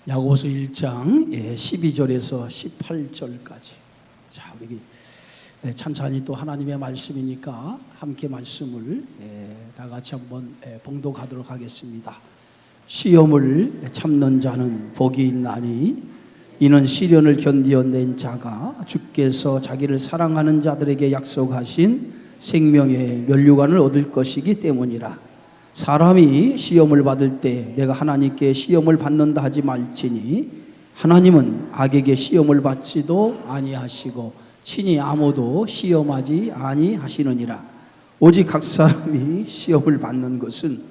야고보서 1장 12절에서 18절까지. 자, 우리 찬찬히 또 하나님의 말씀이니까 함께 말씀을 다 같이 한번 봉독하도록 하겠습니다. 시험을 참는 자는 복이 있나니 이는 시련을 견디어낸 자가 주께서 자기를 사랑하는 자들에게 약속하신 생명의 면류관을 얻을 것이기 때문이라. 사람이 시험을 받을 때 내가 하나님께 시험을 받는다 하지 말지니 하나님은 악에게 시험을 받지도 아니하시고 친히 아무도 시험하지 아니하시느니라. 오직 각 사람이 시험을 받는 것은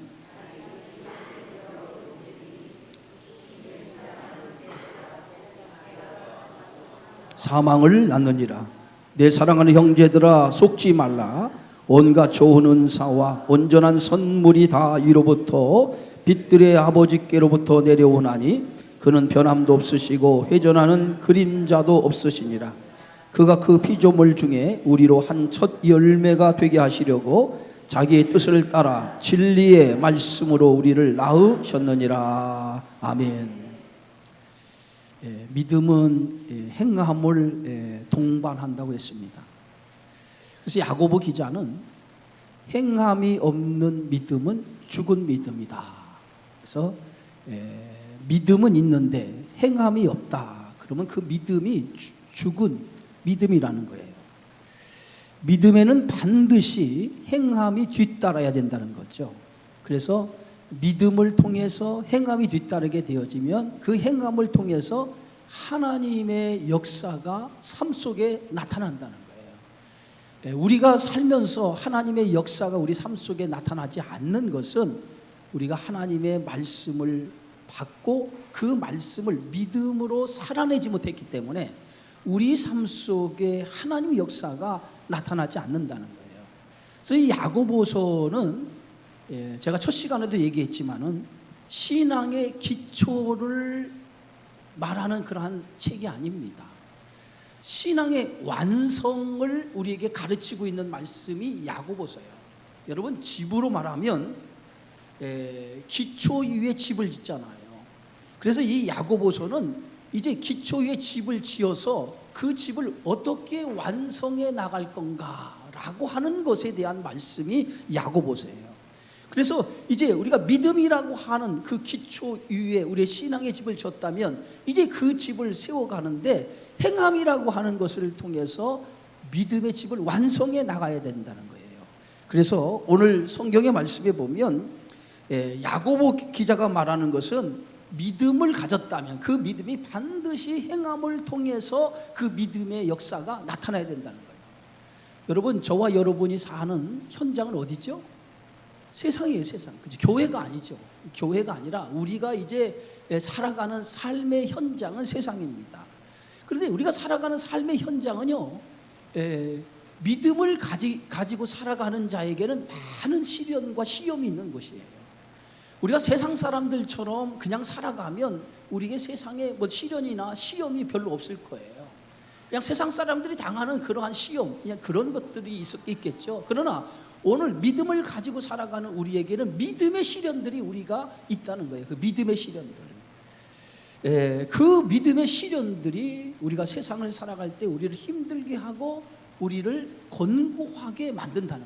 사망을 낳느니라. 내 사랑하는 형제들아, 속지 말라. 온갖 좋은 은사와 온전한 선물이 다 위로부터 빛들의 아버지께로부터 내려오나니 그는 변함도 없으시고 회전하는 그림자도 없으시니라. 그가 그 피조물 중에 우리로 한 첫 열매가 되게 하시려고 자기의 뜻을 따라 진리의 말씀으로 우리를 낳으셨느니라. 아멘. 믿음은 행함을 동반한다고 했습니다. 그래서 야고보 기자는 행함이 없는 믿음은 죽은 믿음이다. 그래서 믿음은 있는데 행함이 없다. 그러면 그 믿음이 죽은 믿음이라는 거예요. 믿음에는 반드시 행함이 뒤따라야 된다는 거죠. 그래서 믿음을 통해서 행함이 뒤따르게 되어지면 그 행함을 통해서 하나님의 역사가 삶 속에 나타난다는 거예요. 우리가 살면서 하나님의 역사가 우리 삶 속에 나타나지 않는 것은 우리가 하나님의 말씀을 받고 그 말씀을 믿음으로 살아내지 못했기 때문에 우리 삶 속에 하나님의 역사가 나타나지 않는다는 거예요. 그래서 이 야고보서는 제가 첫 시간에도 얘기했지만은 신앙의 기초를 말하는 그러한 책이 아닙니다. 신앙의 완성을 우리에게 가르치고 있는 말씀이 야고보서예요. 여러분, 집으로 말하면 기초 위에 집을 짓잖아요. 그래서 이 야고보서는 이제 기초 위에 집을 지어서 그 집을 어떻게 완성해 나갈 건가라고 하는 것에 대한 말씀이 야고보서예요. 그래서 이제 우리가 믿음이라고 하는 그 기초 위에 우리의 신앙의 집을 졌다면 이제 그 집을 세워가는데 행함이라고 하는 것을 통해서 믿음의 집을 완성해 나가야 된다는 거예요. 그래서 오늘 성경의 말씀에 보면 야고보 기자가 말하는 것은 믿음을 가졌다면 그 믿음이 반드시 행함을 통해서 그 믿음의 역사가 나타나야 된다는 거예요. 여러분, 저와 여러분이 사는 현장은 어디죠? 세상이에요, 세상. 그죠? 교회가 아니죠. 교회가 아니라 우리가 이제 살아가는 삶의 현장은 세상입니다. 그런데 우리가 살아가는 삶의 현장은요, 믿음을 가지고 살아가는 자에게는 많은 시련과 시험이 있는 곳이에요. 우리가 세상 사람들처럼 그냥 살아가면 우리에게 세상에 뭐 시련이나 시험이 별로 없을 거예요. 그냥 세상 사람들이 당하는 그러한 시험, 그냥 그런 것들이 있겠죠. 그러나 오늘 믿음을 가지고 살아가는 우리에게는 믿음의 시련들이 우리가 있다는 거예요. 그 믿음의 시련들. 그 믿음의 시련들이 우리가 세상을 살아갈 때 우리를 힘들게 하고 우리를 권고하게 만든다는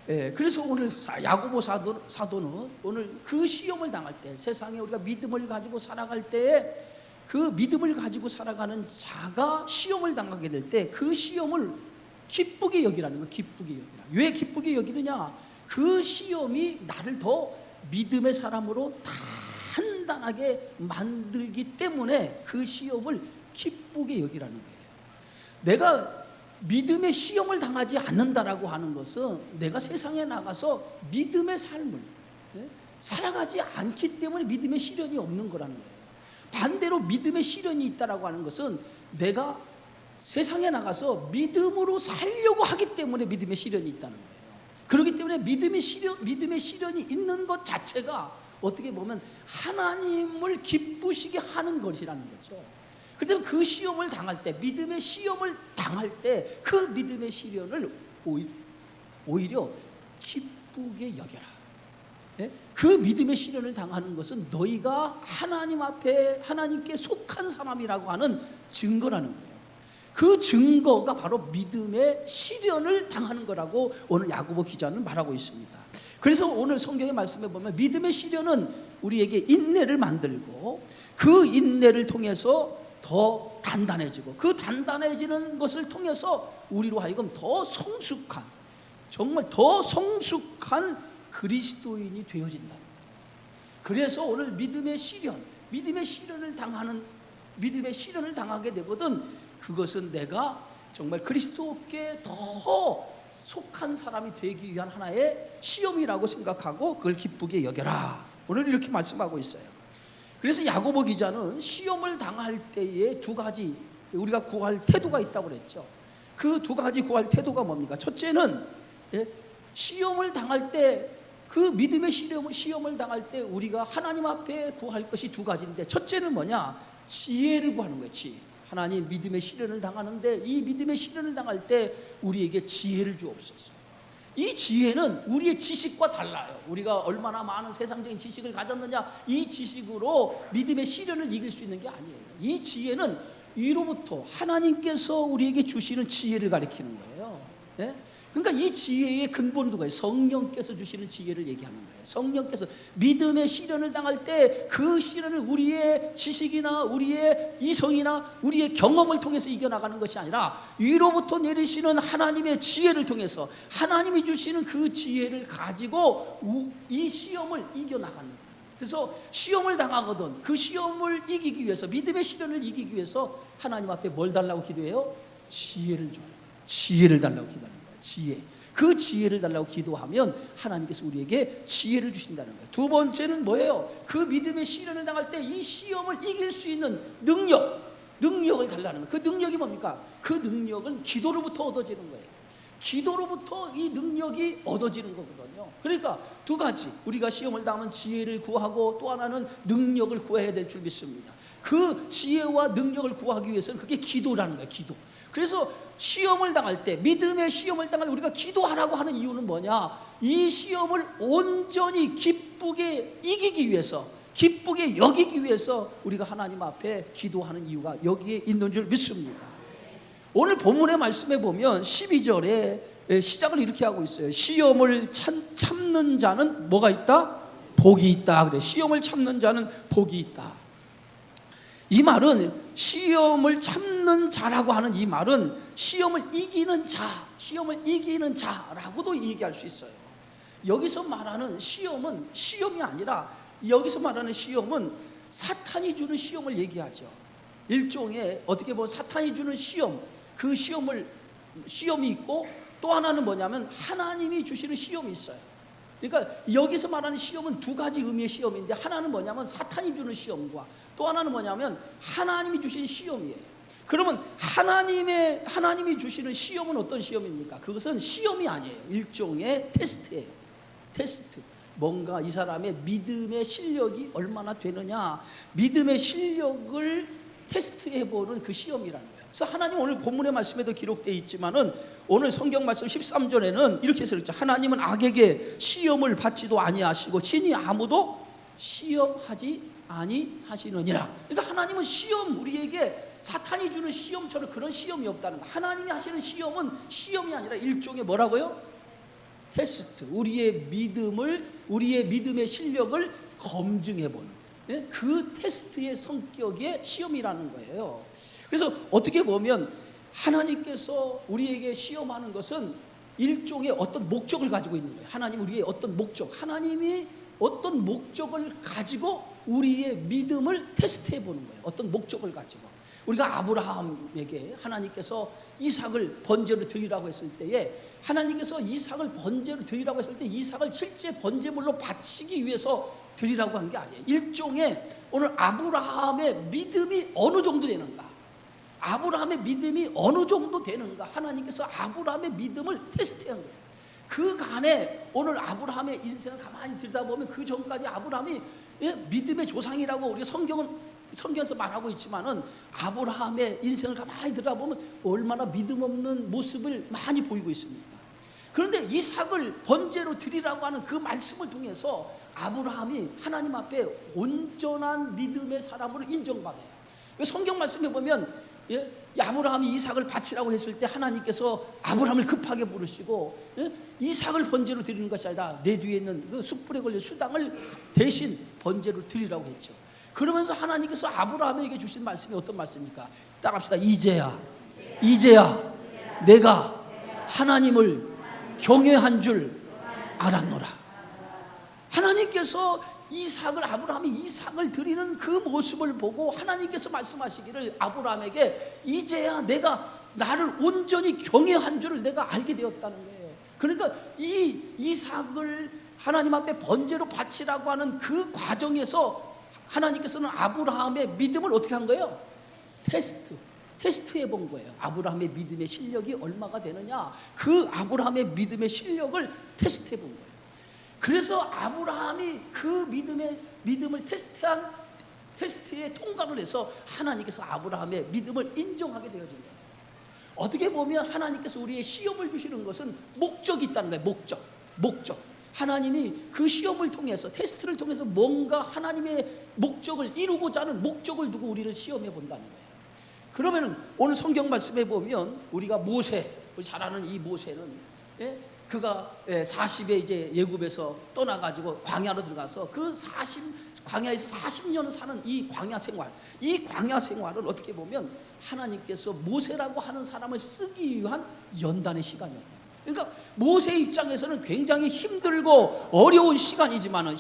거예요. 그래서 오늘 야고보 사도는 오늘 그 시험을 당할 때, 세상에 우리가 믿음을 가지고 살아갈 때에 그 믿음을 가지고 살아가는 자가 시험을 당하게 될 때 그 시험을 기쁘게 여기라는 거예요. 기쁘게 여기라. 왜 기쁘게 여기느냐? 그 시험이 나를 더 믿음의 사람으로 단단하게 만들기 때문에 그 시험을 기쁘게 여기라는 거예요. 내가 믿음의 시험을 당하지 않는다라고 하는 것은 내가 세상에 나가서 믿음의 삶을 살아가지 않기 때문에 믿음의 시련이 없는 거라는 거예요. 반대로 믿음의 시련이 있다라고 하는 것은 내가 세상에 나가서 믿음으로 살려고 하기 때문에 믿음의 시련이 있다는 거예요. 그렇기 때문에 믿음의 시련이 있는 것 자체가 어떻게 보면 하나님을 기쁘시게 하는 것이라는 거죠. 그렇다면 그 시험을 당할 때, 믿음의 시험을 당할 때 그 믿음의 시련을 오히려 기쁘게 여겨라. 예? 그 믿음의 시련을 당하는 것은 너희가 하나님 앞에 하나님께 속한 사람이라고 하는 증거라는 거예요. 그 증거가 바로 믿음의 시련을 당하는 거라고 오늘 야고보 기자는 말하고 있습니다. 그래서 오늘 성경의 말씀에 보면 믿음의 시련은 우리에게 인내를 만들고 그 인내를 통해서 더 단단해지고 그 단단해지는 것을 통해서 우리로 하여금 더 성숙한, 정말 더 성숙한 그리스도인이 되어진다. 그래서 오늘 믿음의 시련을 당하게 되거든 그것은 내가 정말 그리스도께 더 속한 사람이 되기 위한 하나의 시험이라고 생각하고 그걸 기쁘게 여겨라. 오늘 이렇게 말씀하고 있어요. 그래서 야고보 기자는 시험을 당할 때에 두 가지 우리가 구할 태도가 있다고 그랬죠. 그 두 가지 구할 태도가 뭡니까? 첫째는 시험을 당할 때 그 믿음의 시험을 당할 때 우리가 하나님 앞에 구할 것이 두 가지인데 첫째는 뭐냐? 지혜를 구하는 거예요. 지혜. 하나님 믿음의 시련을 당하는데 이 믿음의 시련을 당할 때 우리에게 지혜를 주옵소서. 이 지혜는 우리의 지식과 달라요. 우리가 얼마나 많은 세상적인 지식을 가졌느냐 이 지식으로 믿음의 시련을 이길 수 있는 게 아니에요. 이 지혜는 위로부터 하나님께서 우리에게 주시는 지혜를 가리키는 거예요. 네? 그러니까 이 지혜의 근본은 누가요? 성령께서 주시는 지혜를 얘기하는 거예요. 성령께서 믿음의 시련을 당할 때 그 시련을 우리의 지식이나 우리의 이성이나 우리의 경험을 통해서 이겨나가는 것이 아니라 위로부터 내리시는 하나님의 지혜를 통해서 하나님이 주시는 그 지혜를 가지고 이 시험을 이겨나가는 거예요. 그래서 시험을 당하거든 그 시험을 이기기 위해서 믿음의 시련을 이기기 위해서 하나님 앞에 뭘 달라고 기도해요? 지혜를 줘요. 지혜를 달라고 기도하는 거예요. 지혜. 그 지혜를 달라고 기도하면 하나님께서 우리에게 지혜를 주신다는 거예요. 두 번째는 뭐예요? 그 믿음의 시련을 당할 때 이 시험을 이길 수 있는 능력을 달라는 거예요. 그 능력이 뭡니까? 그 능력은 기도로부터 얻어지는 거예요. 기도로부터 이 능력이 얻어지는 거거든요. 그러니까 두 가지, 우리가 시험을 당하면 지혜를 구하고 또 하나는 능력을 구해야 될 줄 믿습니다. 그 지혜와 능력을 구하기 위해서는 그게 기도라는 거예요. 기도. 그래서 시험을 당할 때, 믿음의 시험을 당할 때 우리가 기도하라고 하는 이유는 뭐냐? 이 시험을 온전히 기쁘게 이기기 위해서, 기쁘게 여기기 위해서 우리가 하나님 앞에 기도하는 이유가 여기에 있는 줄 믿습니다. 오늘 본문의 말씀에 보면 12절에 시작을 이렇게 하고 있어요. 시험을 참는 자는 뭐가 있다? 복이 있다. 그래. 시험을 참는 자는 복이 있다. 이 말은 시험을 참는 자라고 하는 이 말은 시험을 이기는 자라고도 얘기할 수 있어요. 여기서 말하는 시험은 시험이 아니라 여기서 말하는 시험은 사탄이 주는 시험을 얘기하죠. 일종의 어떻게 보면 사탄이 주는 시험, 그 시험이 있고 또 하나는 뭐냐면 하나님이 주시는 시험이 있어요. 그러니까 여기서 말하는 시험은 두 가지 의미의 시험인데 하나는 뭐냐면 사탄이 주는 시험과 또 하나는 뭐냐면 하나님이 주신 시험이에요. 그러면 하나님이 주시는 시험은 어떤 시험입니까? 그것은 시험이 아니에요. 일종의 테스트예요. 테스트. 뭔가 이 사람의 믿음의 실력이 얼마나 되느냐, 믿음의 실력을 테스트해보는 그 시험이라는 거예요. 그래서 하나님 오늘 본문의 말씀에도 기록되어 있지만은 오늘 성경 말씀 13절에는 이렇게 써있죠. 하나님은 악에게 시험을 받지도 아니하시고 친히 아무도 시험하지 아니하시느니라. 그러니까 하나님은 시험, 우리에게 사탄이 주는 시험처럼 그런 시험이 없다는 거예요. 하나님이 하시는 시험은 시험이 아니라 일종의 뭐라고요? 테스트. 우리의 믿음의 실력을 검증해보는 그 테스트의 성격의 시험이라는 거예요. 그래서 어떻게 보면 하나님께서 우리에게 시험하는 것은 일종의 어떤 목적을 가지고 있는 거예요. 하나님 우리의 어떤 목적, 하나님이 어떤 목적을 가지고 우리의 믿음을 테스트해 보는 거예요. 어떤 목적을 가지고. 우리가 아브라함에게 하나님께서 이삭을 번제로 드리라고 했을 때에 하나님께서 이삭을 번제로 드리라고 했을 때 이삭을 실제 번제물로 바치기 위해서 드리라고 한 게 아니에요. 일종의 오늘 아브라함의 믿음이 어느 정도 되는가, 아브라함의 믿음이 어느 정도 되는가, 하나님께서 아브라함의 믿음을 테스트한 거예요. 그 간에 오늘 아브라함의 인생을 가만히 들여다보면 그 전까지 아브라함이 믿음의 조상이라고 우리가 성경에서 말하고 있지만은 아브라함의 인생을 가만히 들여다보면 얼마나 믿음 없는 모습을 많이 보이고 있습니다. 그런데 이삭을 번제로 드리라고 하는 그 말씀을 통해서 아브라함이 하나님 앞에 온전한 믿음의 사람으로 인정받아요. 성경 말씀에 보면 이 아브라함이 이삭을 바치라고 했을 때 하나님께서 아브라함을 급하게 부르시고 이삭을 번제로 드리는 것이 아니라 내 뒤에 있는 그 숯불에 걸린 수당을 대신 번제로 드리라고 했죠. 그러면서 하나님께서 아브라함에게 주신 말씀이 어떤 말씀입니까? 따라합시다. 이제야 내가 하나님을 경외한 줄 알았노라. 하나님께서 아브라함이 이삭을 드리는 그 모습을 보고 하나님께서 말씀하시기를 아브라함에게 이제야 내가 나를 온전히 경외한 줄을 내가 알게 되었다는 거예요. 그러니까 이 이삭을 하나님 앞에 번제로 바치라고 하는 그 과정에서 하나님께서는 아브라함의 믿음을 어떻게 한 거예요? 테스트해 본 거예요. 아브라함의 믿음의 실력이 얼마가 되느냐, 그 아브라함의 믿음의 실력을 테스트해 본 거예요. 그래서 아브라함이 그 믿음을 테스트에 통과를 해서 하나님께서 아브라함의 믿음을 인정하게 되어진 거예요. 어떻게 보면 하나님께서 우리의 시험을 주시는 것은 목적이 있다는 거예요. 목적. 하나님이 그 시험을 통해서, 테스트를 통해서 뭔가 하나님의 목적을 이루고자 하는 목적을 두고 우리를 시험해 본다는 거예요. 그러면 오늘 성경 말씀에 보면 우리가 모세, 우리 잘 아는 이 모세는 그가 40에 이제 애굽에서 떠나가지고 광야로 들어가서 광야에서 40년을 사는 이 광야 생활을 어떻게 보면 하나님께서 모세라고 하는 사람을 쓰기 위한 연단의 시간이었다. 그러니까 모세 입장에서는 굉장히 힘들고 어려운 시간이었지만은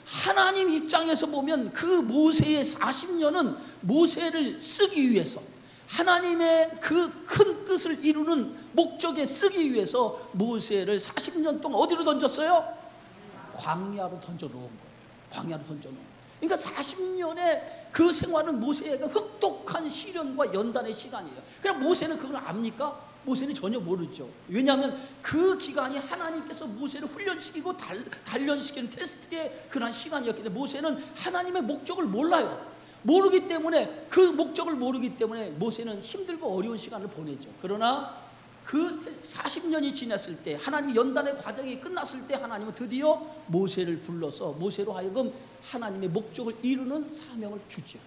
하나님 입장에서 보면 그 모세의 40년은 모세를 쓰기 위해서, 하나님의 그 큰 뜻을 이루는 목적에 쓰기 위해서 모세를 40년 동안 어디로 던졌어요? 광야로 던져놓은 거예요. 그러니까 40년의 그 생활은 모세가 흑독한 시련과 연단의 시간이에요. 그럼 모세는 그걸 압니까? 모세는 전혀 모르죠. 왜냐하면 그 기간이 하나님께서 모세를 훈련시키고 단련시키는 테스트의 그런 시간이었기 때문에 모세는 하나님의 목적을 모르기 때문에, 그 목적을 모르기 때문에 모세는 힘들고 어려운 시간을 보내죠. 그러나 그 40년이 지났을 때, 하나님 연단의 과정이 끝났을 때 하나님은 드디어 모세를 불러서 모세로 하여금 하나님의 목적을 이루는 사명을 주죠.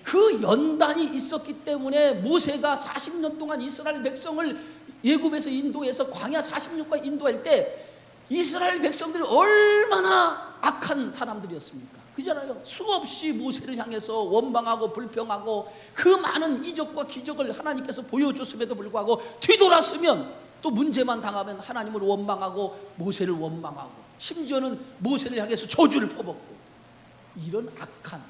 그 연단이 있었기 때문에 모세가 40년 동안 이스라엘 백성을 애굽에서 인도해서 광야 46과 인도할 때 이스라엘 백성들이 얼마나 악한 사람들이었습니까? 그잖아요. 수없이 모세를 향해서 원망하고 불평하고 그 많은 이적과 기적을 하나님께서 보여줬음에도 불구하고 뒤돌았으면 또 문제만 당하면 하나님을 원망하고 모세를 원망하고 심지어는 모세를 향해서 저주를 퍼붓고, 이런 악한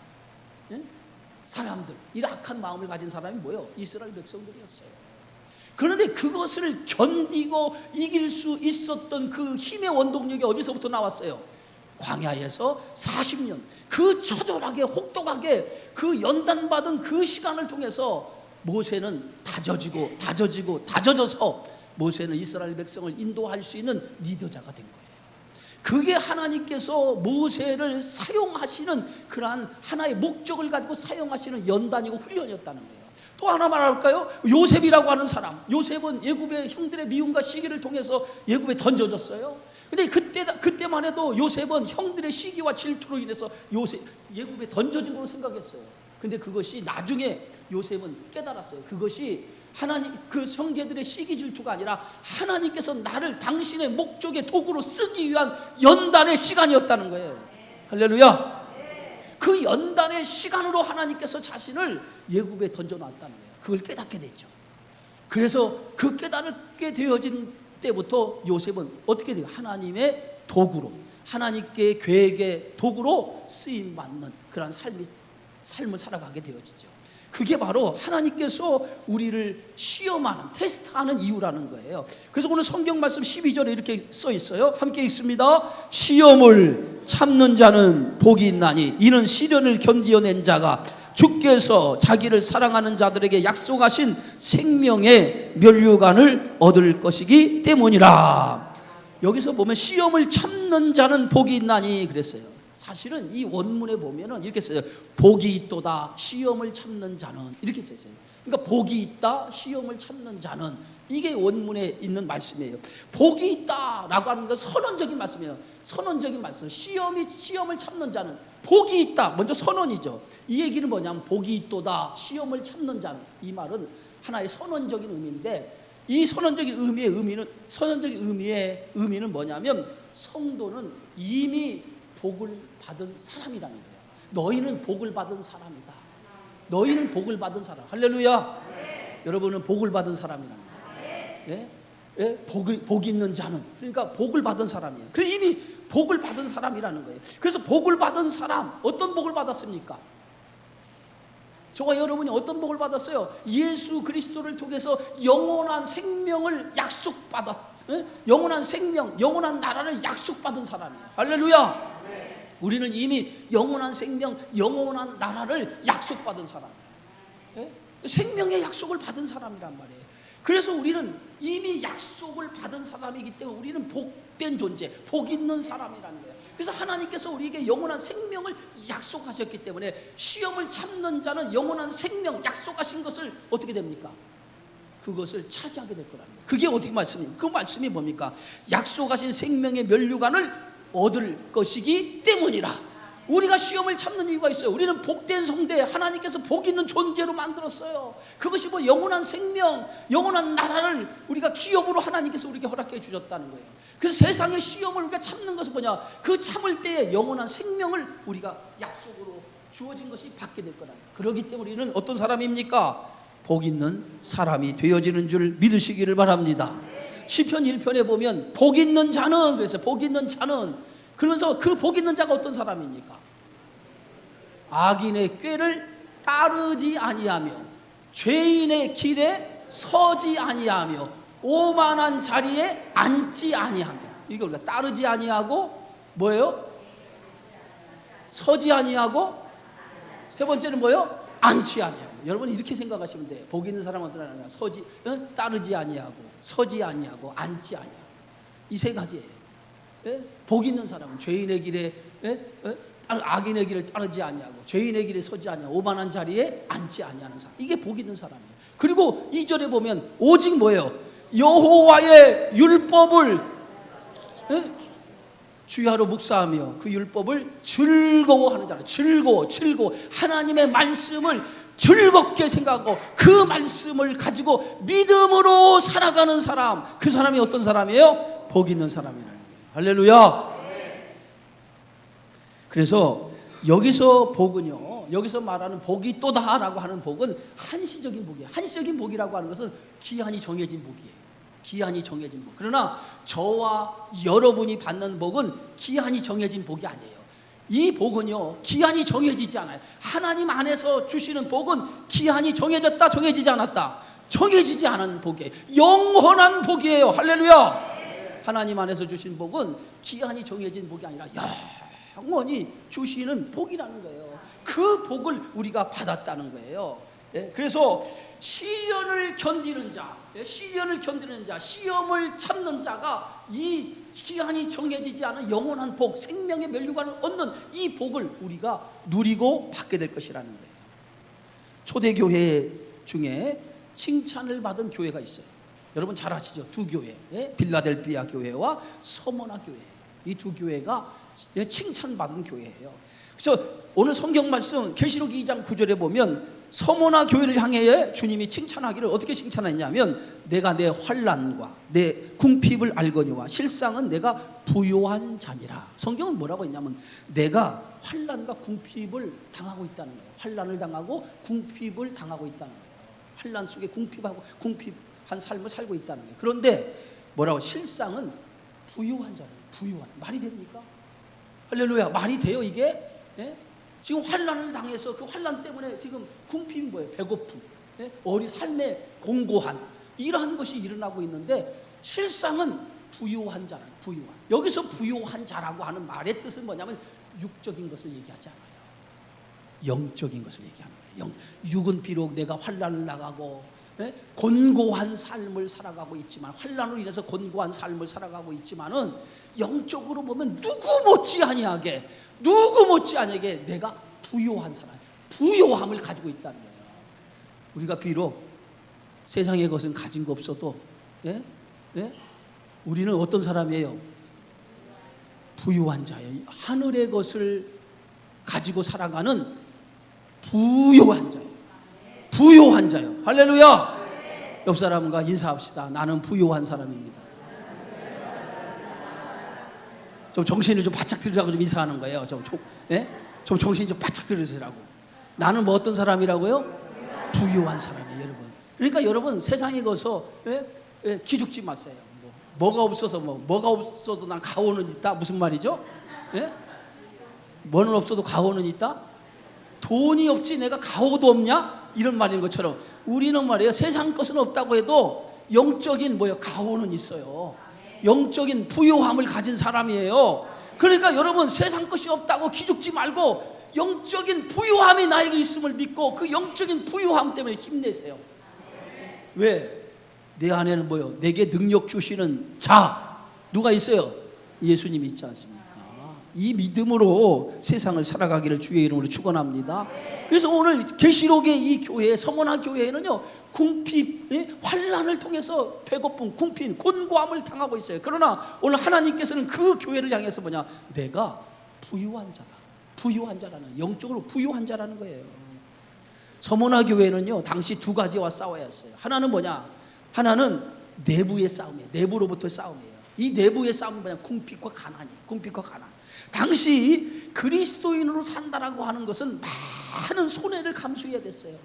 사람들, 이런 악한 마음을 가진 사람이 뭐예요? 이스라엘 백성들이었어요. 그런데 그것을 견디고 이길 수 있었던 그 힘의 원동력이 어디서부터 나왔어요? 광야에서 40년 그 처절하게 혹독하게 그 연단받은 그 시간을 통해서 모세는 다져져서 모세는 이스라엘 백성을 인도할 수 있는 리더자가 된 거예요. 그게 하나님께서 모세를 사용하시는 그러한 하나의 목적을 가지고 사용하시는 연단이고 훈련이었다는 거예요. 또 하나 말할까요? 요셉이라고 하는 사람, 요셉은 애굽의 형들의 미움과 시기를 통해서 애굽에 던져졌어요. 근데 그때만 해도 요셉은 형들의 시기와 질투로 인해서 애굽에 던져진 걸로 생각했어요. 근데 그것이 나중에 요셉은 깨달았어요. 그것이 하나님, 그 형제들의 시기 질투가 아니라 하나님께서 나를 당신의 목적의 도구로 쓰기 위한 연단의 시간이었다는 거예요. 할렐루야. 그 연단의 시간으로 하나님께서 자신을 애굽에 던져놨다는 거예요. 그걸 깨닫게 됐죠. 그래서 그 깨닫게 되어진 때부터 요셉은 어떻게 돼요? 하나님의 도구로, 하나님께 계획의 도구로 쓰임받는 그런 삶을 살아가게 되어지죠. 그게 바로 하나님께서 우리를 시험하는, 테스트하는 이유라는 거예요. 그래서 오늘 성경 말씀 12절에 이렇게 써 있어요. 함께 읽습니다. 시험을 참는 자는 복이 있나니 이는 시련을 견디어낸 자가 주께서 자기를 사랑하는 자들에게 약속하신 생명의 면류관을 얻을 것이기 때문이라. 여기서 보면 시험을 참는 자는 복이 있나니 그랬어요. 사실은 이 원문에 보면은 이렇게 써요. 복이 있도다 시험을 참는 자는, 이렇게 써 있어요. 그러니까 복이 있다, 시험을 참는 자는, 이게 원문에 있는 말씀이에요. 복이 있다라고 하는 건 선언적인 말씀이에요. 선언적인 말씀. 시험을 참는 자는 복이 있다. 먼저 선언이죠. 이 얘기는 뭐냐면 복이 있도다, 시험을 참는 자는, 이 말은 하나의 선언적인 의미인데, 이 선언적인 의미는 뭐냐면 성도는 이미 복을 받은 사람이라는 거예요. 너희는 복을 받은 사람이다. 너희는 복을 받은 사람. 할렐루야. 네. 여러분은 복을 받은 사람이라는 거예요. 예? 예? 복 있는 자는, 그러니까 복을 받은 사람이에요. 그래서 이미 복을 받은 사람이라는 거예요. 그래서 복을 받은 사람, 어떤 복을 받았습니까? 저와 여러분이 어떤 복을 받았어요? 예수 그리스도를 통해서 영원한 생명을 영원한 생명, 영원한 나라를 약속받은 사람이에요. 할렐루야. 우리는 이미 영원한 생명, 영원한 나라를 약속받은 사람이에요. 예? 생명의 약속을 받은 사람이란 말이에요. 그래서 우리는 이미 약속을 받은 사람이기 때문에 우리는 복된 존재, 복 있는 사람이라는 거예요. 그래서 하나님께서 우리에게 영원한 생명을 약속하셨기 때문에 시험을 참는 자는 영원한 생명 약속하신 것을 어떻게 됩니까? 그것을 차지하게 될 거라는 거예요. 그게 어떻게 말씀입니까? 그 말씀이 뭡니까? 약속하신 생명의 면류관을 얻을 것이기 때문이라. 우리가 시험을 참는 이유가 있어요. 우리는 복된 성대, 하나님께서 복 있는 존재로 만들었어요. 그것이 뭐 영원한 생명, 영원한 나라를 우리가 기업으로 하나님께서 우리에게 허락해 주셨다는 거예요. 그래서 세상의 시험을 우리가 참는 것은 뭐냐? 그 참을 때에 영원한 생명을 우리가 약속으로 주어진 것이 받게 될 거라. 그렇기 때문에 우리는 어떤 사람입니까? 복 있는 사람이 되어지는 줄 믿으시기를 바랍니다. 시편 1편에 보면 복 있는 자는, 그래서 복 있는 자는, 그러면서 그 복 있는 자가 어떤 사람입니까? 악인의 꾀를 따르지 아니하며 죄인의 길에 서지 아니하며 오만한 자리에 앉지 아니하며. 이게 우리가 따르지 아니하고 뭐예요? 서지 아니하고, 세 번째는 뭐예요? 앉지 아니하고. 여러분 이렇게 생각하시면 돼요. 복 있는 사람은 어떤 사람이냐? 따르지 아니하고, 서지 아니하고, 앉지 아니하고. 이 세 가지예요. 예? 복 있는 사람은 죄인의 길에, 악인의 길을 따르지 아니하고, 죄인의 길에 서지 아니하고, 오만한 자리에 앉지 아니하는 사람. 이게 복 있는 사람이에요. 그리고 2절에 보면 오직 뭐예요? 여호와의 율법을 주야로 묵상하며 그 율법을 즐거워하는 자라. 즐거워. 하나님의 말씀을 즐겁게 생각하고 그 말씀을 가지고 믿음으로 살아가는 사람, 그 사람이 어떤 사람이에요? 복 있는 사람이라는 거예요. 할렐루야. 그래서 여기서 복은요, 여기서 말하는 복이 또다라고 하는 복은 한시적인 복이에요. 한시적인 복이라고 하는 것은 기한이 정해진 복이에요. 기한이 정해진 복. 그러나 저와 여러분이 받는 복은 기한이 정해진 복이 아니에요. 이 복은요, 기한이 정해지지 않아요. 하나님 안에서 주시는 복은 기한이 정해졌다, 정해지지 않았다, 정해지지 않은 복이에요. 영원한 복이에요. 할렐루야. 하나님 안에서 주신 복은 기한이 정해진 복이 아니라 영원히 주시는 복이라는 거예요. 그 복을 우리가 받았다는 거예요. 그래서 시련을 견디는 자, 시험을 참는 자가 이 기한이 정해지지 않은 영원한 복, 생명의 면류관을 얻는 이 복을 우리가 누리고 받게 될 것이라는 거예요. 초대교회 중에 칭찬을 받은 교회가 있어요. 여러분 잘 아시죠? 두 교회, 빌라델비아 교회와 서머나 교회. 이 두 교회가 칭찬받은 교회예요. 그래서 오늘 성경 말씀 계시록 2장 9절에 보면 서머나 교회를 향해 주님이 칭찬하기를 어떻게 칭찬했냐면, 내가 내 환난과 내 궁핍을 알거니와 실상은 내가 부요한 자니라. 성경은 뭐라고 했냐면 내가 환난과 궁핍을 당하고 있다는 거예요. 환난을 당하고 궁핍을 당하고 있다는 거예요. 환난 속에 궁핍한 삶을 살고 있다는 거예요. 그런데 뭐라고? 실상은 부요한 자예요. 부요한. 말이 됩니까? 할렐루야. 말이 돼요 이게? 지금 환난을 당해서 그 환난 때문에 지금 궁핍이 뭐예요? 배고픔, 삶의 공고한, 이러한 것이 일어나고 있는데 실상은 부요한 자라. 부요한. 여기서 부요한 자라고 하는 말의 뜻은 뭐냐면 육적인 것을 얘기하지 않아요. 영적인 것을 얘기하는 거예요. 육은 비록 내가 환난을 나가고 곤고한 삶을 살아가고 있지만, 환난으로 인해서 곤고한 삶을 살아가고 있지만은 영적으로 보면 누구 못지아니하게 내가 부요한 사람, 부요함을 가지고 있다는 거예요. 우리가 비록 세상의 것은 가진 거 없어도 예? 예? 우리는 어떤 사람이에요? 부유한 자예요. 하늘의 것을 가지고 살아가는 부유한 자예요. 부유한 자예요. 할렐루야. 옆 사람과 인사합시다. 나는 부유한 사람입니다. 좀 정신을 좀 바짝 들으라고 좀 인사하는 거예요. 좀 정신 좀 바짝 들으시라고. 나는 뭐 어떤 사람이라고요? 부유한 사람이에요, 여러분. 그러니까 여러분 세상에 가서 기죽지 마세요. 뭐가 없어도 난 가오는 있다. 무슨 말이죠? 예? 뭐는 없어도 가오는 있다? 돈이 없지 내가 가오도 없냐? 이런 말인 것처럼 우리는 말이에요. 세상 것은 없다고 해도 영적인 가오는 있어요. 영적인 부유함을 가진 사람이에요. 그러니까 여러분 세상 것이 없다고 기죽지 말고 영적인 부유함이 나에게 있음을 믿고 그 영적인 부유함 때문에 힘내세요. 왜? 내 안에는 내게 능력 주시는 자 누가 있어요? 예수님이 있지 않습니까? 이 믿음으로 세상을 살아가기를 주의 이름으로 축원합니다. 그래서 오늘 계시록의 이 교회, 서머나 교회에는요 궁핍, 환난을 통해서 배고픔, 궁핍, 곤고함을 당하고 있어요. 그러나 오늘 하나님께서는 그 교회를 향해서 내가 부유한 자다. 부유한 자라는, 영적으로 부유한 자라는 거예요. 서머나 교회는요 당시 두 가지와 싸워야 했어요. 하나는 하나는 내부의 싸움이에요. 내부로부터의 싸움이에요. 이 내부의 싸움은 궁핍과 가난이에요. 궁핍과 가난. 당시 그리스도인으로 산다라고 하는 것은 많은 손해를 감수해야 됐어요.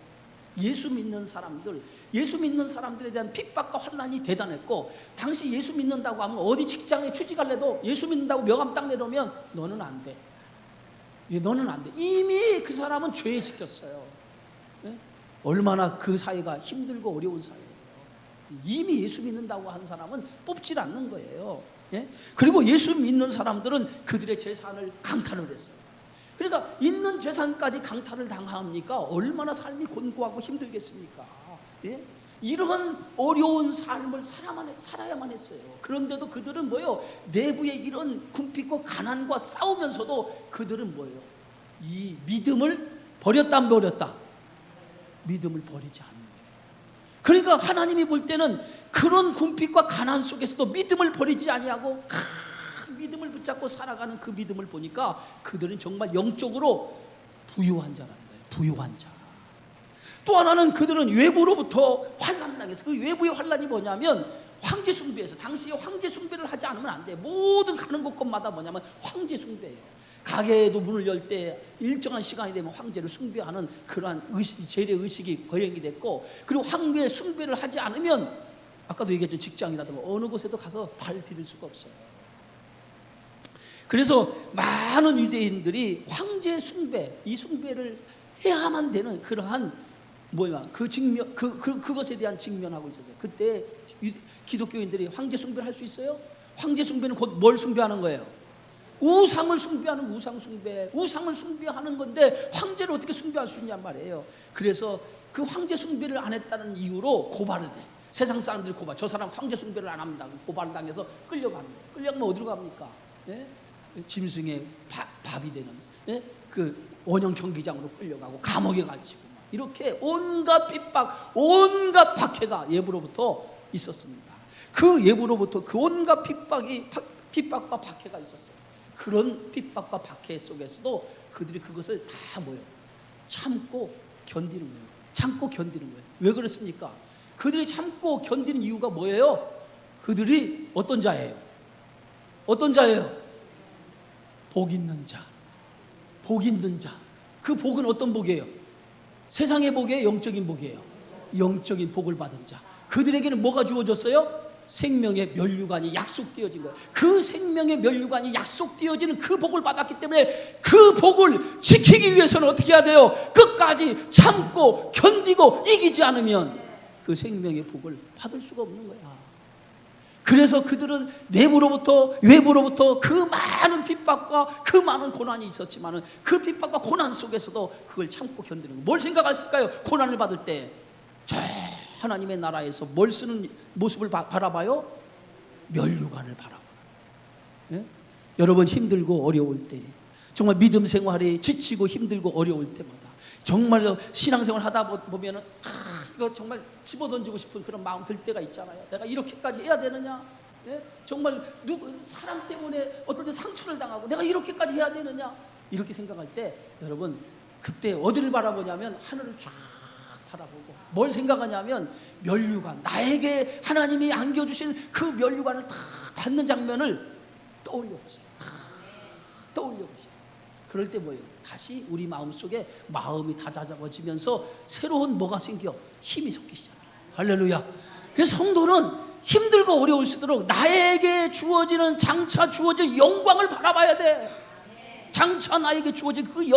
예수 믿는 사람들에 대한 핍박과 환난이 대단했고, 당시 예수 믿는다고 하면 어디 직장에 취직할래도 예수 믿는다고 명함 딱 내놓으면 너는 안 돼. 너는 안 돼. 이미 그 사람은 죄에 시켰어요. 얼마나 그 사회가 힘들고 어려운 사회예요. 이미 예수 믿는다고 한 사람은 뽑질 않는 거예요. 그리고 예수 믿는 사람들은 그들의 재산을 강탈을 했어요. 그러니까 있는 재산까지 강탈을 당하니까 얼마나 삶이 곤고하고 힘들겠습니까? 이런 어려운 삶을 살아야만 했어요. 그런데도 그들은 내부의 이런 궁핍과 가난과 싸우면서도 그들은 이 믿음을 버렸다 안 버렸다? 믿음을 버리지 않는 거예요. 그러니까 하나님이 볼 때는 그런 궁핍과 가난 속에서도 믿음을 버리지 아니하고 믿음을 붙잡고 살아가는 그 믿음을 보니까 그들은 정말 영적으로 부유한 자라는 거예요. 부유한 자. 또 하나는 그들은 외부로부터 환난을 당해서, 그 외부의 환난이 뭐냐면 황제 숭배에서, 당시에 황제 숭배를 하지 않으면 안 돼. 모든 가는 곳마다 황제 숭배예요. 가게에도 문을 열 때 일정한 시간이 되면 황제를 숭배하는 그러한 재래 의식이 거행이 됐고, 그리고 황제 숭배를 하지 않으면 아까도 얘기했던 직장이라든가 어느 곳에도 가서 발 디딜 수가 없어요. 그래서 많은 유대인들이 황제 숭배, 이 숭배를 해야만 되는 그러한 그것에 대한 직면하고 있었어요. 그때 기독교인들이 황제 숭배를 할 수 있어요? 황제 숭배는 곧 뭘 숭배하는 거예요? 우상을 숭배하는 우상 숭배, 우상을 숭배하는 건데 황제를 어떻게 숭배할 수 있냔 말이에요. 그래서 그 황제 숭배를 안 했다는 이유로 고발을 해. 세상 사람들이 저 사람 황제 숭배를 안 합니다. 고발을 당해서 끌려가는 거예요. 끌려가면 어디로 갑니까? 짐승의 밥이 되는 그 원형 경기장으로 끌려가고 감옥에 갇히고 이렇게 온갖 핍박, 온갖 박해가 예부로부터 있었습니다. 그 예부로부터 그 온갖 핍박과 박해가 있었어요. 그런 핍박과 박해 속에서도 그들이 그것을 다 참고 견디는 거예요. 참고 견디는 거예요. 왜 그렇습니까? 그들이 참고 견디는 이유가 뭐예요? 그들이 어떤 자예요? 어떤 자예요? 복 있는 자. 복 있는 자. 그 복은 어떤 복이에요? 세상의 복이에요? 영적인 복이에요? 영적인 복을 받은 자. 그들에게는 뭐가 주어졌어요? 생명의 면류관이 약속되어진 거예요. 그 생명의 면류관이 약속되어지는 그 복을 받았기 때문에 그 복을 지키기 위해서는 어떻게 해야 돼요? 끝까지 참고 견디고 이기지 않으면 그 생명의 복을 받을 수가 없는 거야. 그래서 그들은 내부로부터 외부로부터 그 많은 핍박과 그 많은 고난이 있었지만 그 핍박과 고난 속에서도 그걸 참고 견디는 거예요. 뭘 생각했을까요? 고난을 받을 때 하나님의 나라에서 뭘 쓰는 모습을 바라봐요? 면류관을 바라봐요. 여러분 힘들고 어려울 때, 정말 믿음 생활에 지치고 힘들고 어려울 때마다 정말로 신앙생활 하다 보면은 이거 정말 집어던지고 싶은 그런 마음 들 때가 있잖아요. 내가 이렇게까지 해야 되느냐? 예? 정말 사람 때문에 어떨 때 상처를 당하고 내가 이렇게까지 해야 되느냐? 이렇게 생각할 때 여러분 그때 어디를 바라보냐면 하늘을 쫙 바라보고 뭘 생각하냐면 면류관, 나에게 하나님이 안겨주신 그 면류관을 다 받는 장면을 떠올려보세요. 떠올려보세요. 그럴 때 뭐예요? 다시 우리 마음속에 마음이 다잡아지면서 새로운 뭐가 생겨? 힘이 솟기 시작해요. 할렐루야. 그래서 성도는 힘들고 어려울수록 나에게 주어지는 장차 주어질 영광을 바라봐야 돼. 장차 나에게 주어질 그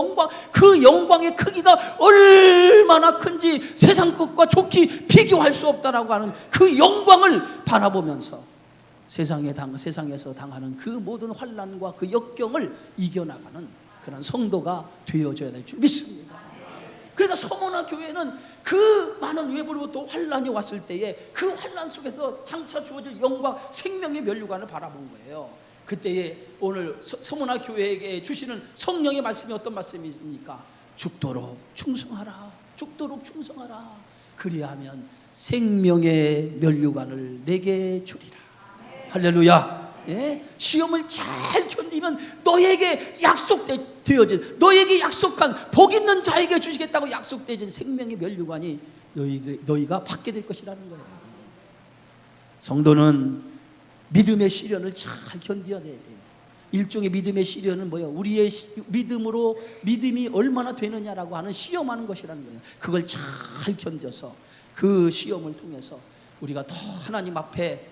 영광의 크기가 얼마나 큰지 세상 것과 좋게 비교할 수 없다라고 하는 그 영광을 바라보면서 세상에서 당하는 그 모든 환난과 그 역경을 이겨나가는 그런 성도가 되어져야 될 줄 믿습니다. 그러니까 서머나 교회는 그 많은 외부로부터 환난이 왔을 때에 그 환난 속에서 장차 주어질 영광, 생명의 면류관을 바라본 거예요. 그때에 오늘 서머나 교회에게 주시는 성령의 말씀이 어떤 말씀입니까? 죽도록 충성하라. 죽도록 충성하라. 그리하면 생명의 면류관을 내게 주리라. 할렐루야. 예? 시험을 잘 견디면 너에게 약속되어진, 너에게 약속한 복 있는 자에게 주시겠다고 약속되어진 생명의 면류관이 너희가 받게 될 것이라는 거예요. 성도는 믿음의 시련을 잘 견뎌야 돼요. 일종의 믿음의 시련은 뭐예요? 우리의 믿음으로 믿음이 얼마나 되느냐라고 하는 시험하는 것이라는 거예요. 그걸 잘 견뎌서 그 시험을 통해서 우리가 더 하나님 앞에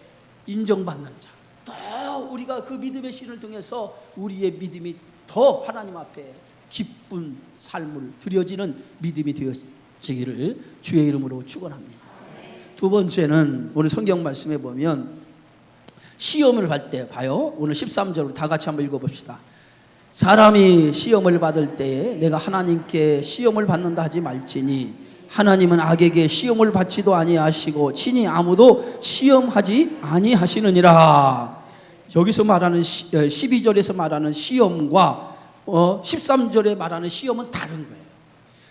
인정받는 자, 더 우리가 그 믿음의 시련을 통해서 우리의 믿음이 더 하나님 앞에 기쁜 삶을 드려지는 믿음이 되어지기를 주의 이름으로 축원합니다. 두 번째는 오늘 성경 말씀에 보면 시험을 받을 때 봐요. 오늘 13절로 다 같이 한번 읽어봅시다. 사람이 시험을 받을 때에 내가 하나님께 시험을 받는다 하지 말지니 하나님은 악에게 시험을 받지도 아니하시고 친히 아무도 시험하지 아니하시느니라. 여기서 말하는 12절에서 말하는 시험과 13절에 말하는 시험은 다른 거예요.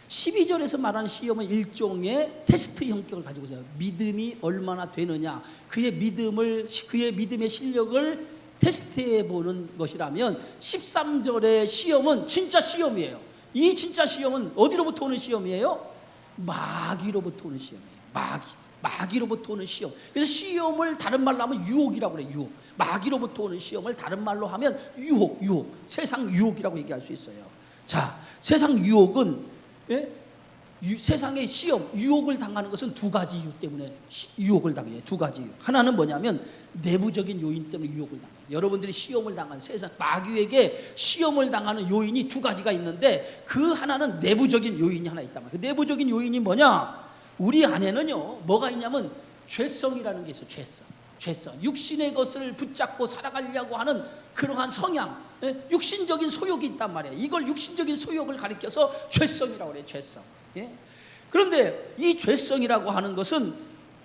12절에서 말하는 시험은 일종의 테스트 형격을 가지고 있어요. 믿음이 얼마나 되느냐, 그의 믿음의 실력을 테스트해 보는 것이라면 13절의 시험은 진짜 시험이에요. 이 진짜 시험은 어디로부터 오는 시험이에요? 마귀로부터 오는 시험이에요. 마귀로부터 오는 시험. 그래서 시험을 다른 말로 하면 유혹이라고 그래요. 유혹. 마귀로부터 오는 시험을 다른 말로 하면 유혹. 세상 유혹이라고 얘기할 수 있어요. 자, 세상 유혹은 세상의 시험, 유혹을 당하는 것은 두 가지 이유 때문에 유혹을 당해요. 두 가지 이유. 하나는 뭐냐면 내부적인 요인 때문에 유혹을 당해요. 여러분들이 시험을 당하는 세상 마귀에게 시험을 당하는 요인이 두 가지가 있는데 그 하나는 내부적인 요인이 하나 있단 말이에요. 그 내부적인 요인이 뭐냐? 우리 안에는요 뭐가 있냐면 죄성이라는 게 있어요. 죄성. 육신의 것을 붙잡고 살아가려고 하는 그러한 성향, 육신적인 소욕이 있단 말이에요. 이걸 육신적인 소욕을 가리켜서 죄성이라고 그래요. 죄성. 그런데 이 죄성이라고 하는 것은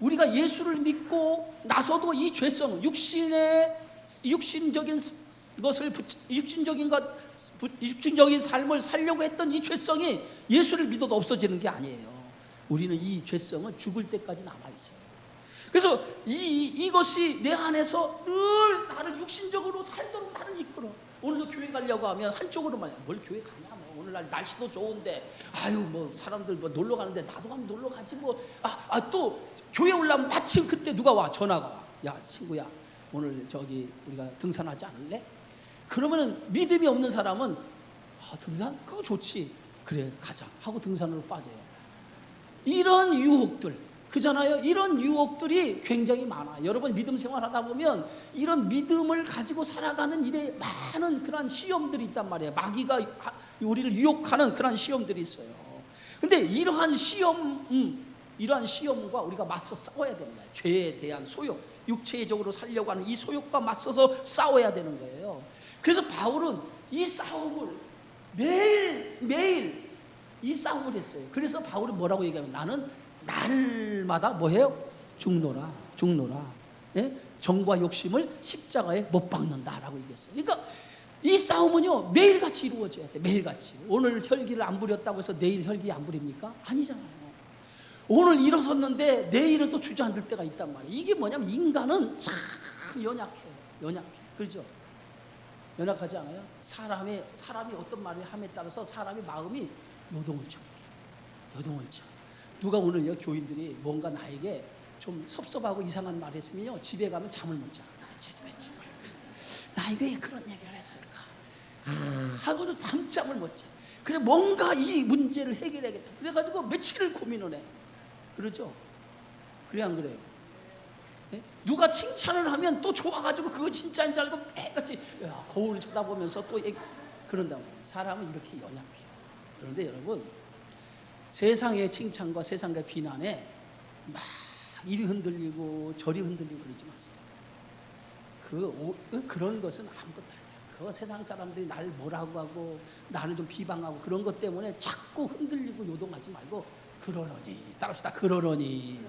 우리가 예수를 믿고 나서도 이 죄성, 육신적인 삶을 살려고 했던 이 죄성이 예수를 믿어도 없어지는 게 아니에요. 우리는 이 죄성은 죽을 때까지 남아 있어요. 그래서 이것이 내 안에서 늘 나를 육신적으로 살도록 나를 이끌어. 오늘도 교회 가려고 하면 한쪽으로만, 뭘 교회 가냐, 뭐 오늘날 날씨도 좋은데, 아유 뭐 사람들 뭐 놀러 가는데 나도 한번 놀러 가지 뭐. 또 교회 올라면 마침 그때 누가 와, 전화가 와. 야 친구야, 오늘 저기 우리가 등산하지 않을래? 그러면은 믿음이 없는 사람은 등산? 그거 좋지. 그래 가자 하고 등산으로 빠져요. 이런 유혹들, 그잖아요. 이런 유혹들이 굉장히 많아. 여러분 믿음 생활하다 보면 이런 믿음을 가지고 살아가는 일에 많은 그런 시험들이 있단 말이에요. 마귀가 우리를 유혹하는 그런 시험들이 있어요. 근데 이러한 시험과 우리가 맞서 싸워야 됩니다. 죄에 대한 소욕, 육체적으로 살려고 하는 이 소욕과 맞서서 싸워야 되는 거예요. 그래서 바울은 이 싸움을 매일 이 싸움을 했어요. 그래서 바울은 뭐라고 얘기하면 나는 날마다 뭐해요? 죽노라. 정과 욕심을 십자가에 못 박는다라고 얘기했어요. 그러니까 이 싸움은요 매일같이 이루어져야 돼. 매일같이. 오늘 혈기를 안 부렸다고 해서 내일 혈기 안 부립니까? 아니잖아요. 오늘 일어섰는데 내일은 또 주저앉을 때가 있단 말이에요. 이게 뭐냐면 인간은 참 연약해. 그렇죠? 연약하지 않아요? 사람이 어떤 말을 함에 따라서 사람의 마음이 요동을 쳐. 누가 오늘요 교인들이 뭔가 나에게 좀 섭섭하고 이상한 말 했으면요 집에 가면 잠을 못 자. 도대체 나에게 왜 그런 얘기를 했을까? 하고는 밤잠을 못 자. 그래 뭔가 이 문제를 해결해야겠다. 그래가지고 며칠을 고민을 해. 그러죠? 그래 안 그래요? 네? 누가 칭찬을 하면 또 좋아가지고 그거 진짜인 줄 알고 매일같이 거울을 쳐다보면서 또 그런다고. 사람은 이렇게 연약해요. 그런데 여러분 세상의 칭찬과 세상의 비난에 막 이리 흔들리고 저리 흔들리고 그러지 마세요. 그런 것은 아무것도 아니에요. 그거 세상 사람들이 나를 뭐라고 하고 나를 좀 비방하고 그런 것 때문에 자꾸 흔들리고 요동하지 말고 그러려니 따라합시다. 그러려니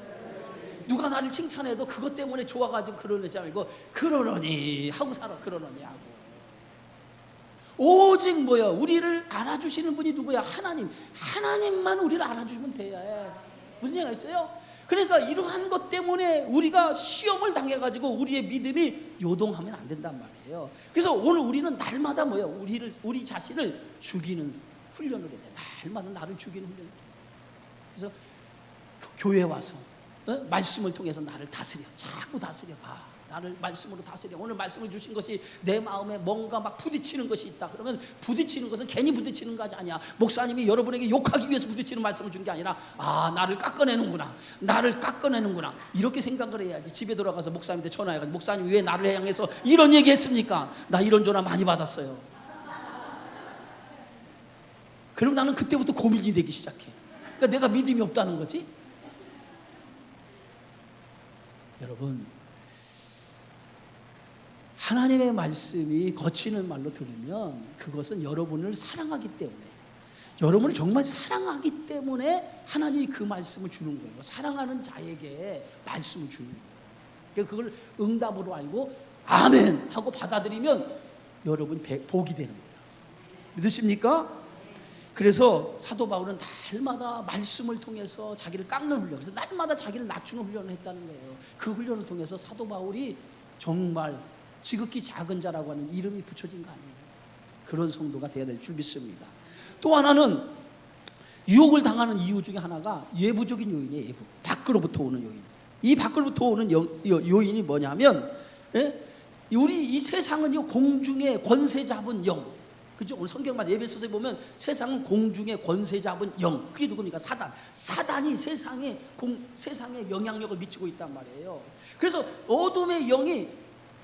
누가 나를 칭찬해도 그것 때문에 좋아가지고 그러지 말고 그러려니 하고 살아. 그러려니 하고 오직 뭐야 우리를 알아주시는 분이 누구야? 하나님만 우리를 알아주시면 돼요. 무슨 얘기가 있어요? 그러니까 이러한 것 때문에 우리가 시험을 당해가지고 우리의 믿음이 요동하면 안 된단 말이에요. 그래서 오늘 우리는 날마다 뭐야 우리 자신을 죽이는 훈련을 해야 돼. 날마다 나를 죽이는 훈련을 해야 돼. 그래서 교회 와서 말씀을 통해서 나를 다스려. 자꾸 다스려 봐. 나를 말씀으로 다스려. 오늘 말씀을 주신 것이 내 마음에 뭔가 막 부딪히는 것이 있다. 그러면 부딪히는 것은 괜히 부딪히는 것이 아니야. 목사님이 여러분에게 욕하기 위해서 부딪히는 말씀을 준 게 아니라 나를 깎아내는구나. 이렇게 생각을 해야지. 집에 돌아가서 목사님한테 전화해가지고 목사님 왜 나를 향해서 이런 얘기 했습니까? 나 이런 전화 많이 받았어요. 그럼 나는 그때부터 고민이 되기 시작해. 그러니까 내가 믿음이 없다는 거지. 여러분 하나님의 말씀이 거치는 말로 들으면 그것은 여러분을 사랑하기 때문에 여러분을 정말 사랑하기 때문에 하나님이 그 말씀을 주는 거예요. 사랑하는 자에게 말씀을 주는 거예요. 그걸 응답으로 알고 아멘 하고 받아들이면 여러분 복이 되는 거예요. 믿으십니까? 그래서 사도 바울은 날마다 말씀을 통해서 자기를 깎는 훈련, 그래서 날마다 자기를 낮추는 훈련을 했다는 거예요. 그 훈련을 통해서 사도 바울이 정말 지극히 작은 자라고 하는 이름이 붙여진 거 아니에요. 그런 성도가 되어야 될 줄 믿습니다. 또 하나는 유혹을 당하는 이유 중에 하나가 외부적인 요인이에요. 외부. 밖으로부터 오는 요인. 이 밖으로부터 오는 요인이 뭐냐면 우리 이 세상은요 공중에 권세 잡은 영. 그죠? 오늘 성경 말씀 에베소서에 보면 세상은 공중에 권세 잡은 영. 그게 누굽니까? 사단이 세상에 영향력을 미치고 있단 말이에요. 그래서 어둠의 영이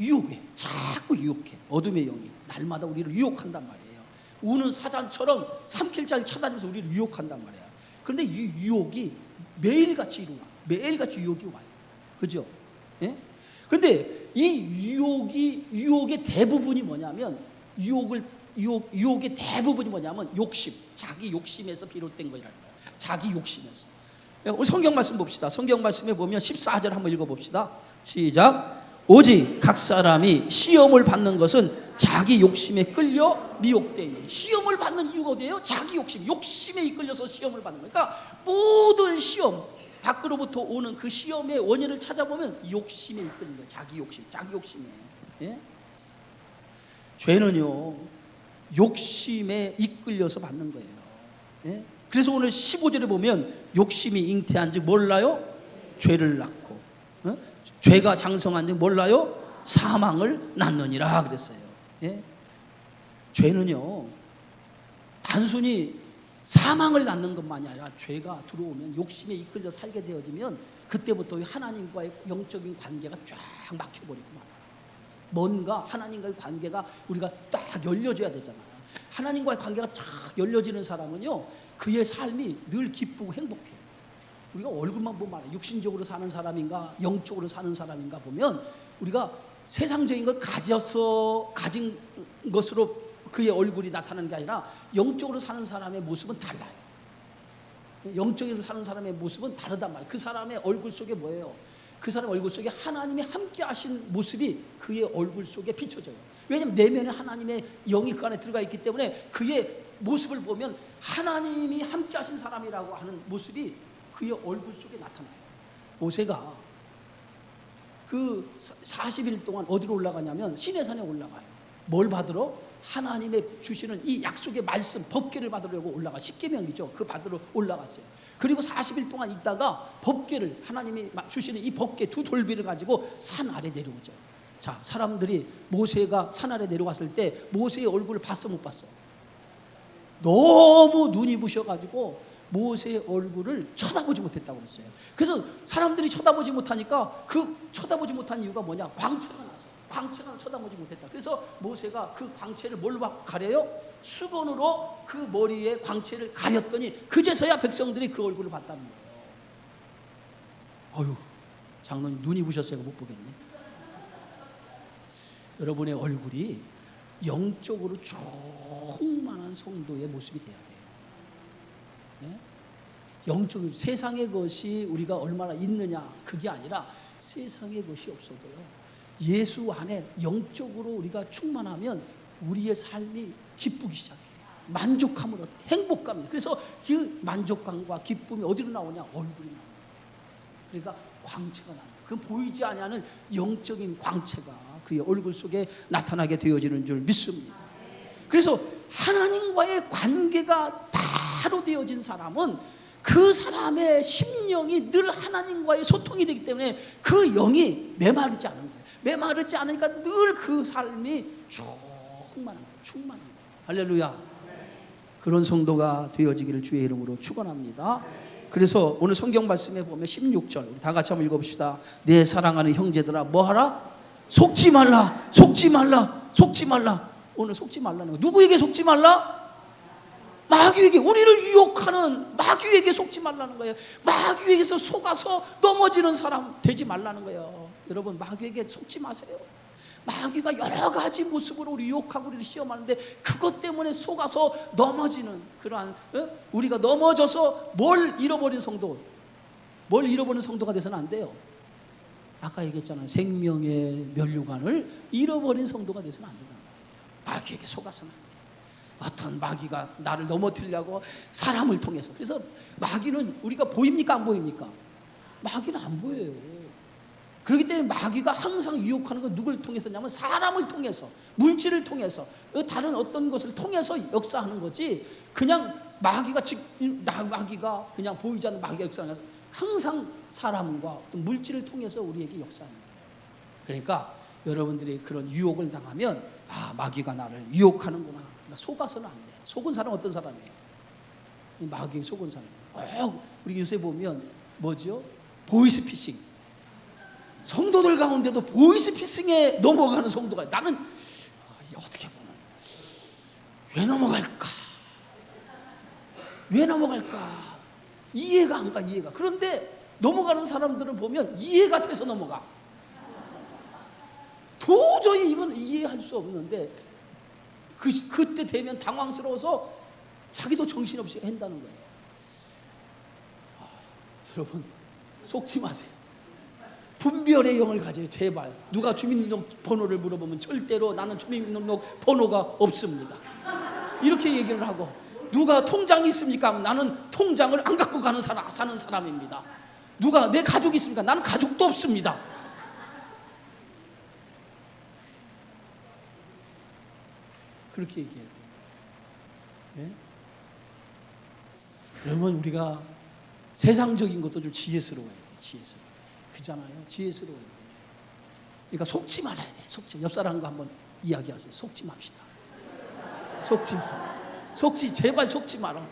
유혹해. 자꾸 유혹해. 어둠의 영이 날마다 우리를 유혹한단 말이에요. 우는 사자처럼 삼킬자를 찾아다니면서 우리를 유혹한단 말이에요. 그런데 이 유혹이 매일같이 일어나. 매일같이 유혹이 와요. 그죠? 예? 근데 이 유혹의 대부분이 뭐냐면 유혹의 대부분이 뭐냐면 욕심, 자기 욕심에서 비롯된 거라는 거예요. 자기 욕심에서. 우리 성경 말씀 봅시다. 성경 말씀에 보면 14절 한번 읽어봅시다. 시작. 오직 각 사람이 시험을 받는 것은 자기 욕심에 끌려 미혹되니. 시험을 받는 이유가 어디예요? 자기 욕심에 이끌려서 시험을 받는 거예요. 그러니까 모든 시험, 밖으로부터 오는 그 시험의 원인을 찾아보면 욕심에 이끌린 거예요. 자기 욕심에. 예? 죄는요 욕심에 이끌려서 받는 거예요. 예? 그래서 오늘 15절에 보면 욕심이 잉태한즉 몰라요? 죄를 낳고 죄가 장성한즉 몰라요? 사망을 낳느니라 그랬어요. 예? 죄는요 단순히 사망을 낳는 것만이 아니라 죄가 들어오면 욕심에 이끌려 살게 되어지면 그때부터 하나님과의 영적인 관계가 쫙 막혀버리고 말아요. 뭔가 하나님과의 관계가 우리가 딱 열려져야 되잖아요. 하나님과의 관계가 쫙 열려지는 사람은요 그의 삶이 늘 기쁘고 행복해요. 우리가 얼굴만 보면 알아요. 육신적으로 사는 사람인가 영적으로 사는 사람인가 보면 우리가 세상적인 걸 가진 것으로 그의 얼굴이 나타나는 게 아니라 영적으로 사는 사람의 모습은 달라요. 영적으로 사는 사람의 모습은 다르단 말이에요. 그 사람의 얼굴 속에 뭐예요? 그 사람 얼굴 속에 하나님이 함께 하신 모습이 그의 얼굴 속에 비춰져요. 왜냐하면 내면에 하나님의 영이 그 안에 들어가 있기 때문에 그의 모습을 보면 하나님이 함께 하신 사람이라고 하는 모습이 그의 얼굴 속에 나타나요. 모세가 그 40일 동안 어디로 올라가냐면 시내산에 올라가요. 뭘 받으러? 하나님의 주시는 이 약속의 말씀, 법궤를 받으려고 올라가. 십계명이죠. 그 받으러 올라갔어요. 그리고 40일 동안 있다가 법궤를, 하나님이 주시는 이 법궤 두 돌비를 가지고 산 아래 내려오죠. 자, 사람들이 모세가 산 아래 내려왔을 때 모세의 얼굴을 봤어, 못 봤어? 너무 눈이 부셔가지고 모세의 얼굴을 쳐다보지 못했다고 그랬어요. 그래서 사람들이 쳐다보지 못하니까 그 쳐다보지 못한 이유가 뭐냐? 광채가 나서. 광채가 쳐다보지 못했다. 그래서 모세가 그 광채를 뭘로 가려요? 수건으로 그 머리에 광채를 가렸더니 그제서야 백성들이 그 얼굴을 봤다는 거예요. 어휴, 장로님 눈이 부셨어요. 못 보겠네. 여러분의 얼굴이 영적으로 충만한 성도의 모습이 돼야 돼요. 네? 영적, 세상의 것이 우리가 얼마나 있느냐 그게 아니라 세상의 것이 없어도요, 예수 안에 영적으로 우리가 충만하면 우리의 삶이 기쁘기 시작해요. 만족함을 얻어요. 행복감이. 그래서 그 만족감과 기쁨이 어디로 나오냐? 얼굴이 나와요. 그러니까 광채가 나요. 그 보이지 않는 영적인 광채가 그의 얼굴 속에 나타나게 되어지는 줄 믿습니다. 그래서 하나님과의 관계가 바로 되어진 사람은 그 사람의 심령이 늘 하나님과의 소통이 되기 때문에 그 영이 메마르지 않은 거예요. 메마르지 않으니까 늘 그 삶이 충만한 거예요. 할렐루야. 그런 성도가 되어지기를 주의 이름으로 축원합니다. 그래서 오늘 성경 말씀에 보면 16절 우리 다 같이 한번 읽어봅시다. 내 사랑하는 형제들아 뭐하라? 속지 말라. 속지 말라. 속지 말라. 오늘 속지 말라는 거. 누구에게 속지 말라? 마귀에게. 우리를 유혹하는 마귀에게 속지 말라는 거예요. 마귀에게서 속아서 넘어지는 사람 되지 말라는 거예요. 여러분, 마귀에게 속지 마세요. 마귀가 여러 가지 모습으로 우리 유혹하고 우리를 시험하는데 그것 때문에 속아서 넘어지는 그러한, 우리가 넘어져서 뭘 잃어버린 성도가 돼서는 안 돼요. 아까 얘기했잖아요. 생명의 면류관을 잃어버린 성도가 돼서는 안 된다. 마귀에게 속아서는 안 돼요. 어떤 마귀가 나를 넘어뜨리려고 사람을 통해서. 그래서 마귀는 우리가 보입니까 안 보입니까? 마귀는 안 보여요. 그렇기 때문에 마귀가 항상 유혹하는 건 누굴 통해서냐면 사람을 통해서, 물질을 통해서, 다른 어떤 것을 통해서 역사하는 거지. 그냥 마귀가 그냥 보이지 않는 마귀가 역사하는 것은 항상 사람과 어떤 물질을 통해서 우리에게 역사하는 거예요. 그러니까 여러분들이 그런 유혹을 당하면 마귀가 나를 유혹하는구나. 그러니까 속아서는 안 돼요. 속은 사람 어떤 사람이에요? 마귀에 속은 사람. 꼭 우리 요새 보면 뭐죠? 보이스피싱. 성도들 가운데도 보이스피싱에 넘어가는 성도가, 나는 어떻게 보면 왜 넘어갈까 이해가 안 가. 그런데 넘어가는 사람들은 보면 이해가 돼서 넘어가. 도저히 이건 이해할 수 없는데 그때 되면 당황스러워서 자기도 정신없이 한다는 거예요. 여러분, 속지 마세요. 분별의 영을 가져요. 제발. 누가 주민등록번호를 물어보면 절대로 나는 주민등록 번호가 없습니다. 이렇게 얘기를 하고, 누가 통장이 있습니까? 나는 통장을 안 갖고 사는 사람입니다. 누가 내 가족이 있습니까? 나는 가족도 없습니다. 그렇게 얘기해야 돼요. 네? 그러면 우리가 세상적인 것도 좀 지혜스러워야 돼요. 그잖아요. 지혜스러워야 돼요. 그러니까 속지 말아야 돼. 옆 사람과 한번 이야기하세요. 속지 맙시다. 제발 속지 마라.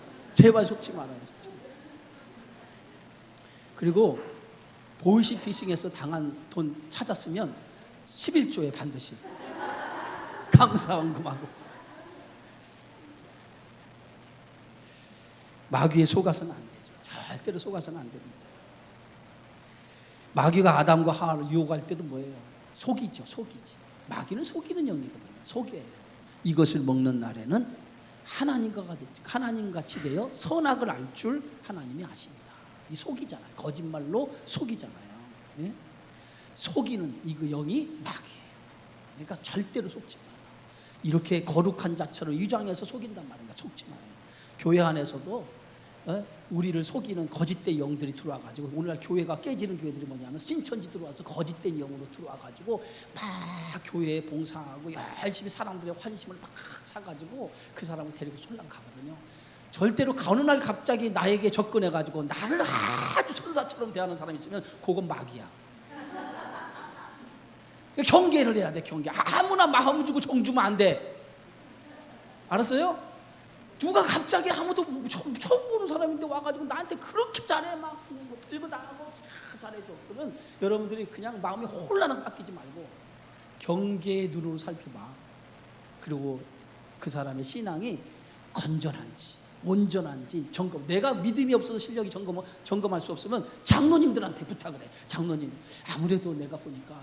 그리고 보이스피싱에서 당한 돈 찾았으면 11조에 반드시 감사헌금하고. 마귀에 속아서는 안 되죠. 절대로 속아서는 안 됩니다. 마귀가 아담과 하와를 유혹할 때도 뭐예요? 속이지. 마귀는 속이는 영이거든요. 속여요. 이것을 먹는 날에는 하나님같이 되어 선악을 알 줄 하나님이 아십니다. 이 속이잖아요. 거짓말로 속이잖아요. 예? 속이는 이 그 영이 마귀예요. 그러니까 절대로 속지 마라. 이렇게 거룩한 자처럼 위장해서 속인단 말입니다. 속지 마라. 교회 안에서도 우리를 속이는 거짓된 영들이 들어와가지고, 오늘날 교회가 깨지는 교회들이 뭐냐면 신천지 들어와서 거짓된 영으로 들어와가지고 막 교회에 봉사하고 열심히 사람들의 환심을 막 사가지고 그 사람을 데리고 솔랑 가거든요. 절대로 어느 날 갑자기 나에게 접근해가지고 나를 아주 천사처럼 대하는 사람이 있으면 그건 마귀야. 경계를 해야 돼. 경계. 아무나 마음 주고 정 주면 안 돼. 알았어요? 누가 갑자기 아무도 처음 보는 사람인데 와가지고 나한테 그렇게 잘해, 막 별거 다 하고 잘해줘. 그러면 여러분들이 그냥 마음이 혼란을 깎이지 말고 경계의 눈으로 살펴봐. 그리고 그 사람의 신앙이 건전한지 온전한지 점검. 내가 믿음이 없어서 실력이 점검할 수 없으면 장로님들한테 부탁을 해. 장로님, 아무래도 내가 보니까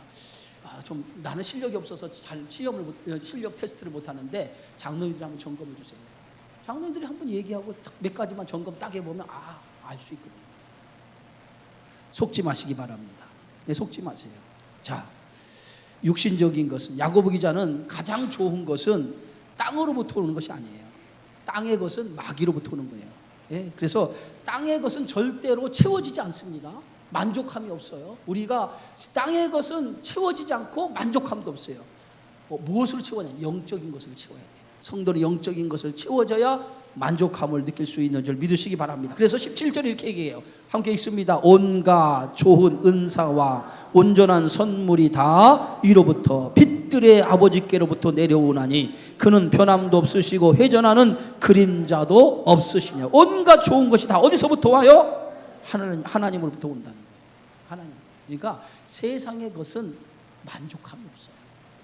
좀 나는 실력이 없어서 잘 실력 테스트를 못 하는데 장로님들이 한번 점검해 주세요. 장로님들이 한번 얘기하고 몇 가지만 점검 딱 해보면 알 수 있거든요. 속지 마시기 바랍니다. 네, 속지 마세요. 자, 육신적인 것은, 야고보 기자는 가장 좋은 것은 땅으로부터 오는 것이 아니에요. 땅의 것은 마귀로부터 오는 거예요. 예? 그래서 땅의 것은 절대로 채워지지 않습니다. 만족함이 없어요. 우리가 땅의 것은 채워지지 않고 만족함도 없어요. 무엇으로 채워냐? 영적인 것으로 채워야 돼요. 성도는 영적인 것을 채워져야 만족함을 느낄 수 있는 줄 믿으시기 바랍니다. 그래서 17절에 이렇게 얘기해요. 함께 읽습니다. 온갖 좋은 은사와 온전한 선물이 다 위로부터 빛들의 아버지께로부터 내려오나니 그는 변함도 없으시고 회전하는 그림자도 없으시냐. 온갖 좋은 것이 다 어디서부터 와요? 하나님으로부터 온다는 거예요. 하나님. 그러니까 세상의 것은 만족함이 없어요.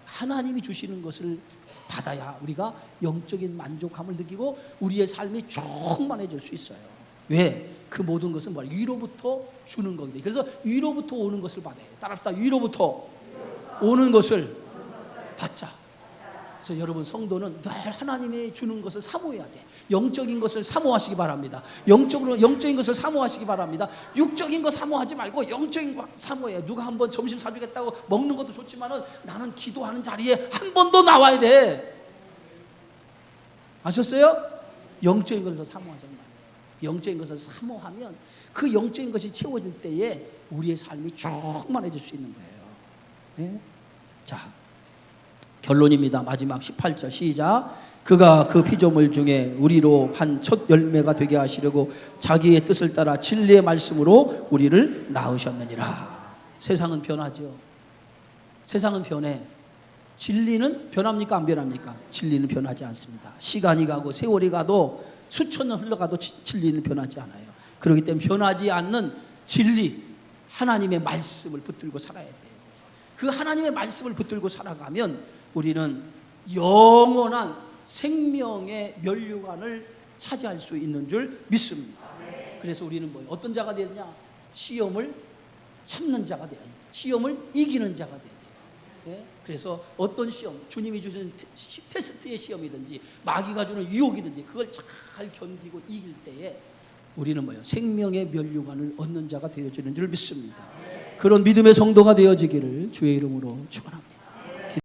하나님이 주시는 것을 받아야 우리가 영적인 만족함을 느끼고 우리의 삶이 충만해질 수 있어요. 왜? 그 모든 것은 뭐야? 위로부터 주는 거거든요. 그래서 위로부터 오는 것을 받아야 돼요. 따라합시다. 위로부터 오는 것을 받자. 그래서 여러분 성도는 늘 하나님이 주는 것을 사모해야 돼. 영적인 것을 사모하시기 바랍니다. 영적인 것을 사모하시기 바랍니다. 육적인 거 사모하지 말고 영적인 거 사모해요. 누가 한번 점심 사주겠다고 먹는 것도 좋지만은 나는 기도하는 자리에 한 번 더 나와야 돼. 아셨어요? 영적인 것을 사모하자는 말이에요. 영적인 것을 사모하면 그 영적인 것이 채워질 때에 우리의 삶이 충만해질 수 있는 거예요. 네? 자, 결론입니다. 마지막 18절 시작. 그가 그 피조물 중에 우리로 한 첫 열매가 되게 하시려고 자기의 뜻을 따라 진리의 말씀으로 우리를 낳으셨느니라. 세상은 변하죠. 세상은 변해. 진리는 변합니까? 안 변합니까? 진리는 변하지 않습니다. 시간이 가고 세월이 가도 수천 년 흘러가도 진리는 변하지 않아요. 그렇기 때문에 변하지 않는 진리, 하나님의 말씀을 붙들고 살아야 돼요. 그 하나님의 말씀을 붙들고 살아가면 우리는 영원한 생명의 면류관을 차지할 수 있는 줄 믿습니다. 그래서 우리는 뭐예요? 어떤 자가 되느냐? 시험을 참는 자가 돼야 돼요. 시험을 이기는 자가 돼야 돼요. 네? 그래서 어떤 시험, 주님이 주시는 테스트의 시험이든지 마귀가 주는 유혹이든지 그걸 잘 견디고 이길 때에 우리는 뭐예요? 생명의 면류관을 얻는 자가 되어지는 줄 믿습니다. 그런 믿음의 성도가 되어지기를 주의 이름으로 축원합니다.